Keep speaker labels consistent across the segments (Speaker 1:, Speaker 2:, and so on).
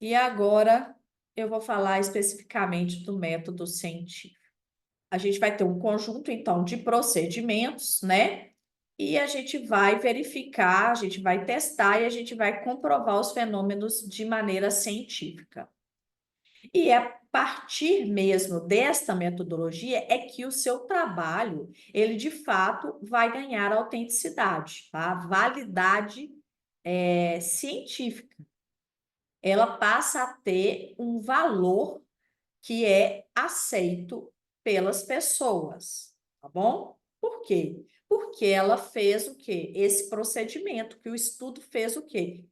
Speaker 1: E agora eu vou falar especificamente do método científico. A gente vai ter um conjunto, então, de procedimentos, né? E a gente vai verificar, a gente vai testar e a gente vai comprovar os fenômenos de maneira científica. E é a partir mesmo desta metodologia é que o seu trabalho, ele de fato vai ganhar autenticidade, tá? Validade científica. Ela passa a ter um valor que é aceito pelas pessoas, tá bom? Por quê? Porque ela fez o quê? Esse procedimento, que o estudo fez o quê?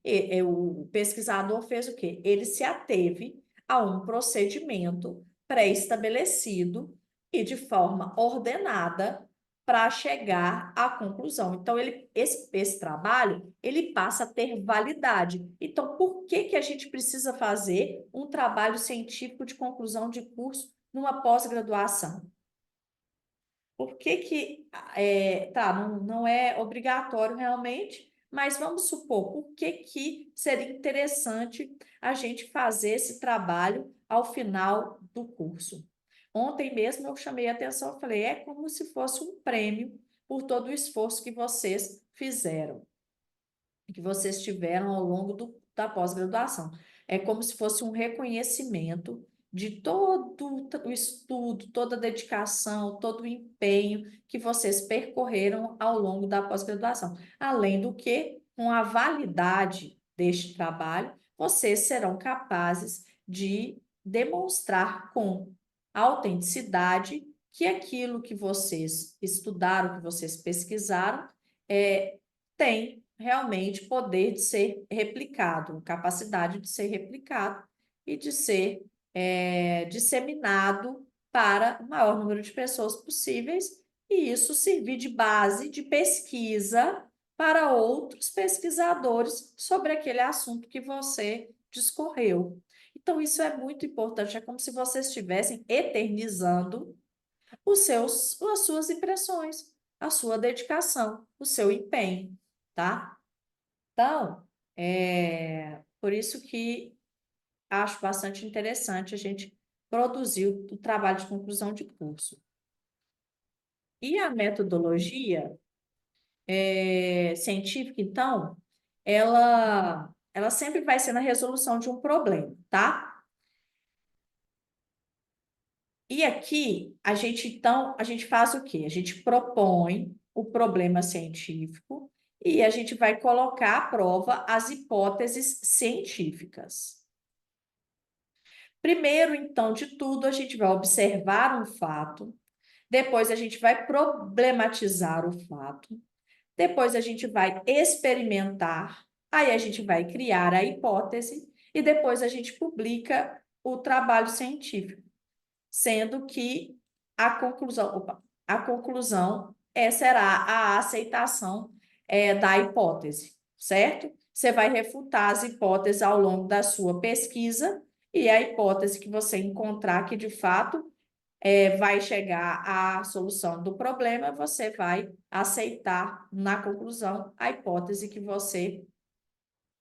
Speaker 1: O pesquisador fez o quê? Ele se ateve a um procedimento pré-estabelecido e de forma ordenada para chegar à conclusão. Então, esse trabalho, ele passa a ter validade. Então, por que que a gente precisa fazer um trabalho científico de conclusão de curso numa pós-graduação? Por que que, não é obrigatório realmente, mas vamos supor, por que que seria interessante a gente fazer esse trabalho ao final do curso? Ontem mesmo eu chamei a atenção, eu falei, é como se fosse um prêmio por todo o esforço que vocês fizeram, que vocês tiveram ao longo da pós-graduação. É como se fosse um reconhecimento de todo o estudo, toda a dedicação, todo o empenho que vocês percorreram ao longo da pós-graduação. Além do que, com a validade deste trabalho, vocês serão capazes de demonstrar com autenticidade que aquilo que vocês estudaram, que vocês pesquisaram, tem realmente poder de ser replicado, capacidade de ser replicado e de ser disseminado para o maior número de pessoas possíveis, e isso servir de base de pesquisa para outros pesquisadores sobre aquele assunto que você discorreu. Então, isso é muito importante, é como se vocês estivessem eternizando as suas impressões, a sua dedicação, o seu empenho, tá? Então, por isso que acho bastante interessante a gente produzir o trabalho de conclusão de curso. E a metodologia científica, então, ela sempre vai ser na resolução de um problema, tá? E aqui, então, a gente faz o quê? A gente propõe o problema científico e a gente vai colocar à prova as hipóteses científicas. Primeiro, então, de tudo, a gente vai observar um fato, depois a gente vai problematizar o fato, depois a gente vai experimentar, aí a gente vai criar a hipótese e depois a gente publica o trabalho científico, sendo que a conclusão será a aceitação da hipótese, certo? Você vai refutar as hipóteses ao longo da sua pesquisa e a hipótese que você encontrar que, de fato, vai chegar à solução do problema, você vai aceitar na conclusão a hipótese que você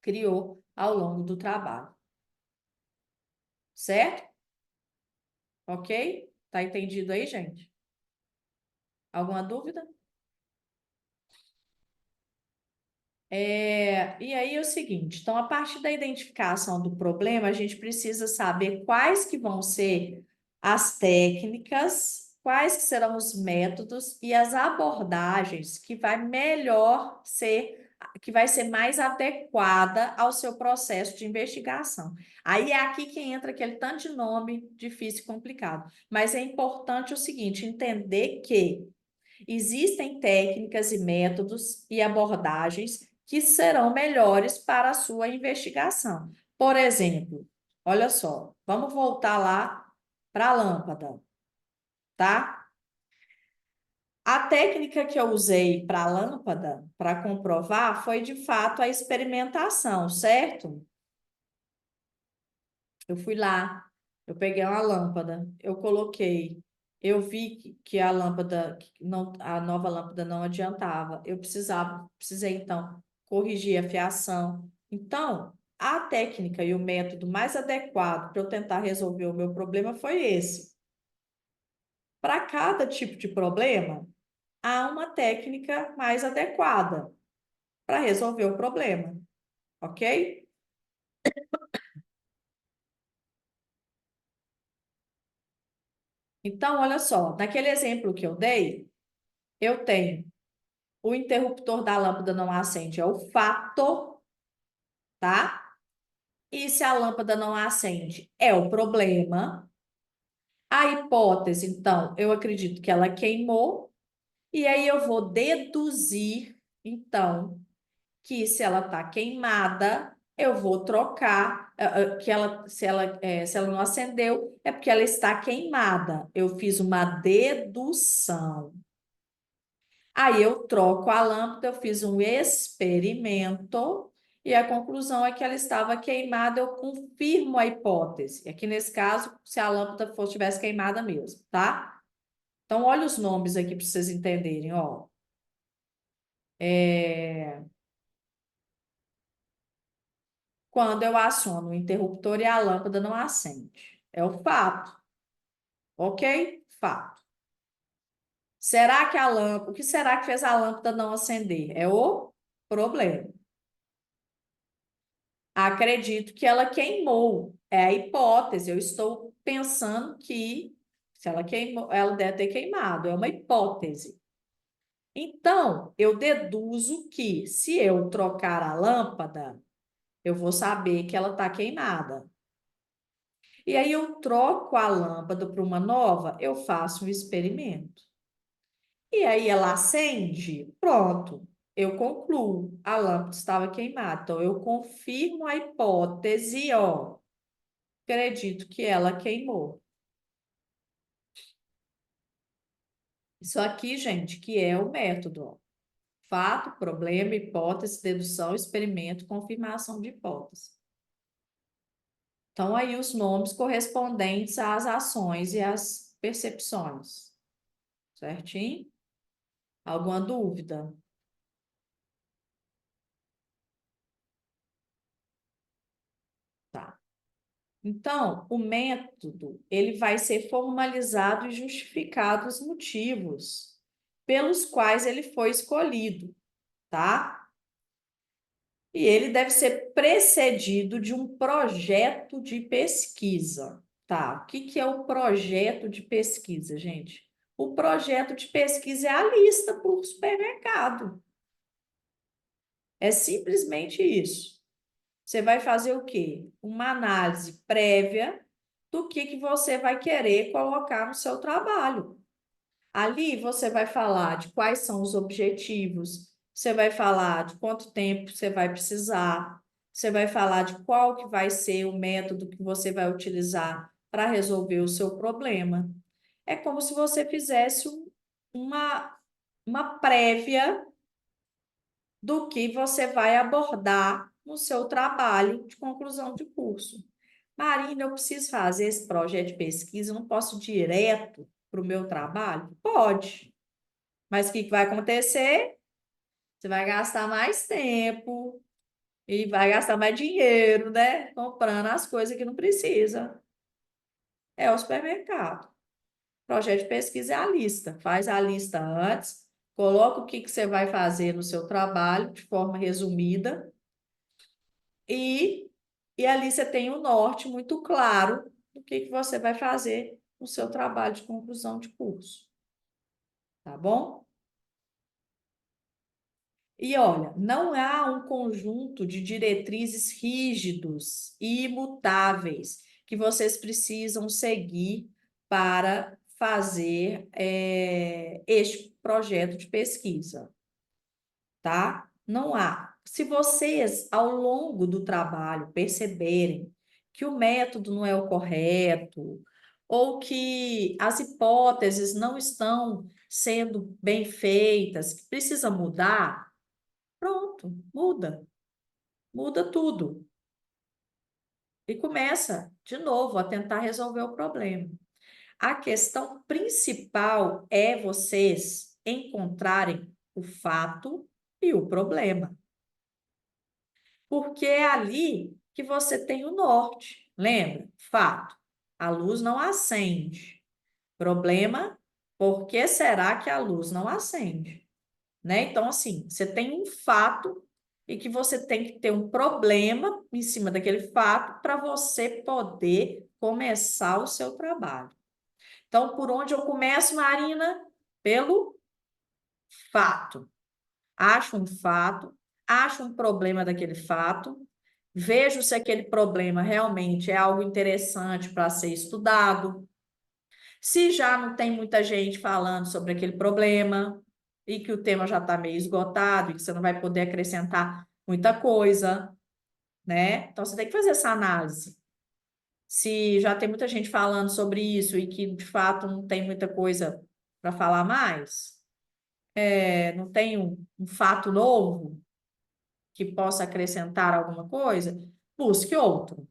Speaker 1: criou ao longo do trabalho. Certo? Ok? Tá entendido aí, gente? Alguma dúvida? E aí é o seguinte, então, a partir da identificação do problema, a gente precisa saber quais que vão ser as técnicas, quais que serão os métodos e as abordagens que vai ser mais adequada ao seu processo de investigação. Aí é aqui que entra aquele tanto de nome difícil e complicado. Mas é importante o seguinte, entender que existem técnicas e métodos e abordagens que serão melhores para a sua investigação. Por exemplo, olha só, vamos voltar lá para a lâmpada, tá? A técnica que eu usei para a lâmpada, para comprovar, foi de fato a experimentação, certo? Eu fui lá, eu peguei uma lâmpada, eu coloquei, eu vi que a lâmpada, a nova lâmpada não adiantava. Precisei então corrigir a fiação. Então, a técnica e o método mais adequado para eu tentar resolver o meu problema foi esse. Para cada tipo de problema, há uma técnica mais adequada para resolver o problema, ok? Então, olha só, naquele exemplo que eu dei, eu tenho o interruptor da lâmpada não acende, é o fato, tá? E se a lâmpada não acende, é o problema. A hipótese, então, eu acredito que ela queimou, e aí eu vou deduzir, então, que se ela está queimada, eu vou trocar, que ela, se ela não acendeu, é porque ela está queimada. Eu fiz uma dedução. Aí eu troco a lâmpada, eu fiz um experimento e a conclusão é que ela estava queimada, eu confirmo a hipótese. Aqui nesse caso, se a lâmpada tivesse queimada mesmo, tá? Então, olha os nomes aqui para vocês entenderem, ó. É, quando eu aciono o interruptor e a lâmpada não acende. É o fato, ok? Fato. Será que a lâmpada, o que será que fez a lâmpada não acender? É o problema. Acredito que ela queimou. É a hipótese. Eu estou pensando que se ela queimou, ela deve ter queimado. É uma hipótese. Então, eu deduzo que se eu trocar a lâmpada, eu vou saber que ela está queimada. E aí eu troco a lâmpada para uma nova, eu faço um experimento. E aí ela acende, pronto. Eu concluo, a lâmpada estava queimada. Então, eu confirmo a hipótese, ó. Acredito que ela queimou. Isso aqui, gente, que é o método, ó. Fato, problema, hipótese, dedução, experimento, confirmação de hipótese. Então, aí os nomes correspondentes às ações e às percepções. Certinho? Alguma dúvida? Tá. Então, o método, ele vai ser formalizado e justificado os motivos pelos quais ele foi escolhido, tá? E ele deve ser precedido de um projeto de pesquisa. Tá, o que que é o projeto de pesquisa, gente? O projeto de pesquisa é a lista para o supermercado. É simplesmente isso. Você vai fazer o quê? Uma análise prévia do que você vai querer colocar no seu trabalho. Ali você vai falar de quais são os objetivos, você vai falar de quanto tempo você vai precisar, você vai falar de qual que vai ser o método que você vai utilizar para resolver o seu problema. É como se você fizesse uma, uma prévia do que você vai abordar no seu trabalho de conclusão de curso. Marina, eu preciso fazer esse projeto de pesquisa, eu não posso ir direto para o meu trabalho? Pode. Mas o que vai acontecer? Você vai gastar mais tempo e vai gastar mais dinheiro, né? Comprando as coisas que não precisa. É o supermercado. Projeto de pesquisa é a lista. Faz a lista antes, coloca o que você vai fazer no seu trabalho de forma resumida e, e ali você tem o norte muito claro do que você vai fazer no seu trabalho de conclusão de curso. Tá bom? E olha, não há um conjunto de diretrizes rígidos e imutáveis que vocês precisam seguir para fazer este projeto de pesquisa, tá? Não há. Se vocês, ao longo do trabalho, perceberem que o método não é o correto, ou que as hipóteses não estão sendo bem feitas, que precisa mudar, pronto, muda, muda tudo. E começa de novo a tentar resolver o problema. A questão principal é vocês encontrarem o fato e o problema. Porque é ali que você tem o norte. Lembra? Fato. A luz não acende. Problema, por que será que a luz não acende? Né? Então, assim, você tem um fato e que você tem que ter um problema em cima daquele fato para você poder começar o seu trabalho. Então, por onde eu começo, Marina? Pelo fato. Acho um fato, acho um problema daquele fato, vejo se aquele problema realmente é algo interessante para ser estudado. Se já não tem muita gente falando sobre aquele problema e que o tema já está meio esgotado e que você não vai poder acrescentar muita coisa, né? Então você tem que fazer essa análise. Se já tem muita gente falando sobre isso e que de fato não tem muita coisa para falar mais, não tem um fato novo que possa acrescentar alguma coisa, busque outro.